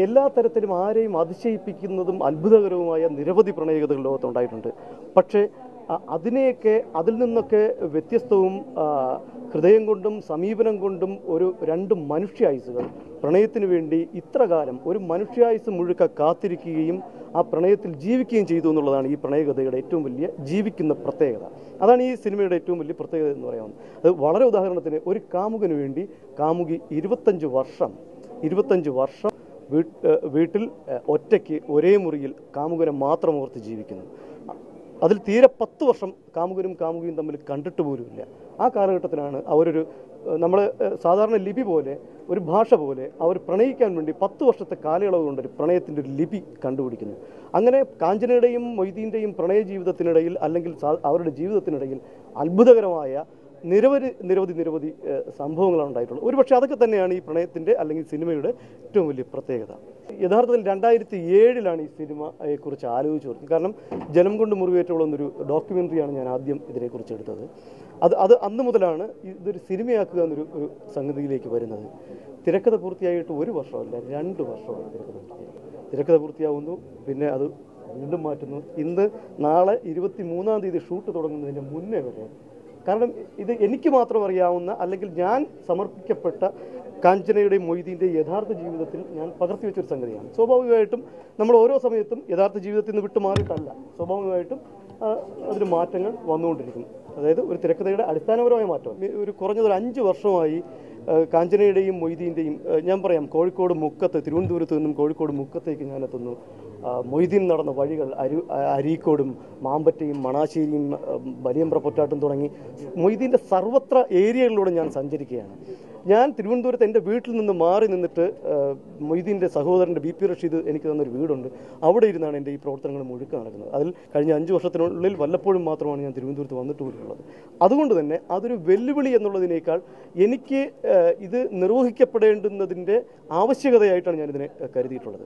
എല്ലാ തരത്തിലും ആരെയും അതിശയിപ്പിക്കുന്നതും അത്ഭുതകരവുമായ നിരവധി പ്രണയകഥകൾ ലോകത്തുണ്ടായിട്ടുണ്ട്. പക്ഷേ അതിൽ നിന്നൊക്കെ വ്യത്യസ്തവും ഹൃദയം കൊണ്ടും സമീപനം കൊണ്ടും ഒരു രണ്ട് മനുഷ്യായുസുകൾ പ്രണയത്തിന് വേണ്ടി ഇത്രകാലം ഒരു മനുഷ്യായുസ് മുഴുക്ക കാത്തിരിക്കുകയും ആ പ്രണയത്തിൽ ജീവിക്കുകയും ചെയ്തു എന്നുള്ളതാണ് ഈ പ്രണയകഥയുടെ ഏറ്റവും വലിയ ജീവിക്കുന്ന പ്രത്യേകത. അതാണ് ഈ സിനിമയുടെ ഏറ്റവും വലിയ പ്രത്യേകത എന്ന് പറയാവുന്നത്. അത് വളരെ ഉദാഹരണത്തിന് ഒരു കാമുകന് വേണ്ടി കാമുകി 25 വർഷം വീട്ടിൽ ഒറ്റയ്ക്ക് ഒരേ മുറിയിൽ കാമുകനെ മാത്രം ഓർത്ത് ജീവിക്കുന്നു. അതിൽ തീരെ 10 വർഷം കാമുകനും കാമുകിയും തമ്മിൽ കണ്ടിട്ട് പോലുമില്ല. ആ കാലഘട്ടത്തിലാണ് നമ്മൾ സാധാരണ ലിപി പോലെ ഒരു ഭാഷ പോലെ അവർ പ്രണയിക്കാൻ വേണ്ടി 10 വർഷത്തെ കാലയളവ് കൊണ്ടൊരു പ്രണയത്തിൻ്റെ ഒരു ലിപി കണ്ടുപിടിക്കുന്നു. അങ്ങനെ കാഞ്ചനയുടെയും മൊയ്തീൻ്റെയും പ്രണയ ജീവിതത്തിനിടയിൽ അല്ലെങ്കിൽ അവരുടെ ജീവിതത്തിനിടയിൽ അത്ഭുതകരമായ നിരവധി സംഭവങ്ങളാണ് ഉണ്ടായിട്ടുള്ളത്. ഒരുപക്ഷെ അതൊക്കെ തന്നെയാണ് ഈ പ്രണയത്തിൻ്റെ അല്ലെങ്കിൽ സിനിമയുടെ ഏറ്റവും വലിയ പ്രത്യേകത. യഥാർത്ഥത്തിൽ 2007 ഈ സിനിമയെക്കുറിച്ച് ആലോചിച്ച് കൊടുത്തത്. കാരണം ജനം കൊണ്ട് മുറിവേറ്റുള്ള എന്നൊരു ഡോക്യുമെൻ്ററിയാണ് ഞാൻ ആദ്യം ഇതിനെക്കുറിച്ച് എടുത്തത്. അത് അന്ന് മുതലാണ് ഇതൊരു സിനിമയാക്കുക എന്നൊരു സംഗതിയിലേക്ക് വരുന്നത്. തിരക്കഥ പൂർത്തിയായിട്ട് 1 വർഷമല്ല 2 വർഷമാണ് തിരക്കഥ പൂർത്തിയാവുന്നു. പിന്നെ അത് വീണ്ടും മാറ്റുന്നു. നാളെ 23-ാം തീയതി ഷൂട്ട് തുടങ്ങുന്നതിന് മുന്നേ വരെ, കാരണം ഇത് എനിക്ക് മാത്രം അറിയാവുന്ന അല്ലെങ്കിൽ ഞാൻ സമർപ്പിക്കപ്പെട്ട കാഞ്ചനയുടെയും മൊയ്തീൻ്റെയും യഥാർത്ഥ ജീവിതത്തിൽ ഞാൻ പകർത്തി വെച്ചൊരു സംഗതിയാണ്. സ്വാഭാവികമായിട്ടും നമ്മൾ ഓരോ സമയത്തും യഥാർത്ഥ ജീവിതത്തിൽ നിന്ന് വിട്ടുമാറിയിട്ടല്ല, സ്വാഭാവികമായിട്ടും അതിന് മാറ്റങ്ങൾ വന്നുകൊണ്ടിരിക്കും. അതായത് ഒരു തിരക്കഥയുടെ അടിസ്ഥാനപരമായ മാറ്റം. കുറഞ്ഞതൊരു 5 വർഷമായി കാഞ്ചനയുടെയും മൊയ്തീൻ്റെയും, ഞാൻ പറയാം, കോഴിക്കോട് മുക്കത്ത്, തിരുവനന്തപുരത്ത് നിന്നും കോഴിക്കോട് മുക്കത്തേക്ക് ഞാൻ എത്തുന്നു. മൊയ്തീൻ നടന്ന വഴികൾ അരീക്കോടും മാമ്പറ്റയും മണാശ്ശേരിയും വലിയമ്പ്ര പൊറ്റാട്ടും തുടങ്ങി മൊയ്തീൻ്റെ സർവത്ര ഏരിയകളിലൂടെ ഞാൻ സഞ്ചരിക്കുകയാണ്. ഞാൻ തിരുവനന്തപുരത്ത് എൻ്റെ വീട്ടിൽ നിന്ന് മാറി നിന്നിട്ട് മൊയ്തീൻ്റെ സഹോദരൻ്റെ BP റഷീദ് എനിക്ക് തന്നൊരു വീടുണ്ട്. അവിടെ ഇരുന്നാണ് എൻ്റെ ഈ പ്രവർത്തനങ്ങൾ മുഴുക്ക നടക്കുന്നത്. അതിൽ കഴിഞ്ഞ 5 വർഷത്തിനുള്ളിൽ വല്ലപ്പോഴും മാത്രമാണ് ഞാൻ തിരുവനന്തപുരത്ത് വന്നിട്ട് പോലുള്ളത്. അതുകൊണ്ട് തന്നെ അതൊരു വെല്ലുവിളി എന്നുള്ളതിനേക്കാൾ എനിക്ക് ഇത് നിർവഹിക്കപ്പെടേണ്ടുന്നതിൻ്റെ ആവശ്യകതയായിട്ടാണ് ഞാനിതിനെ കരുതിയിട്ടുള്ളത്.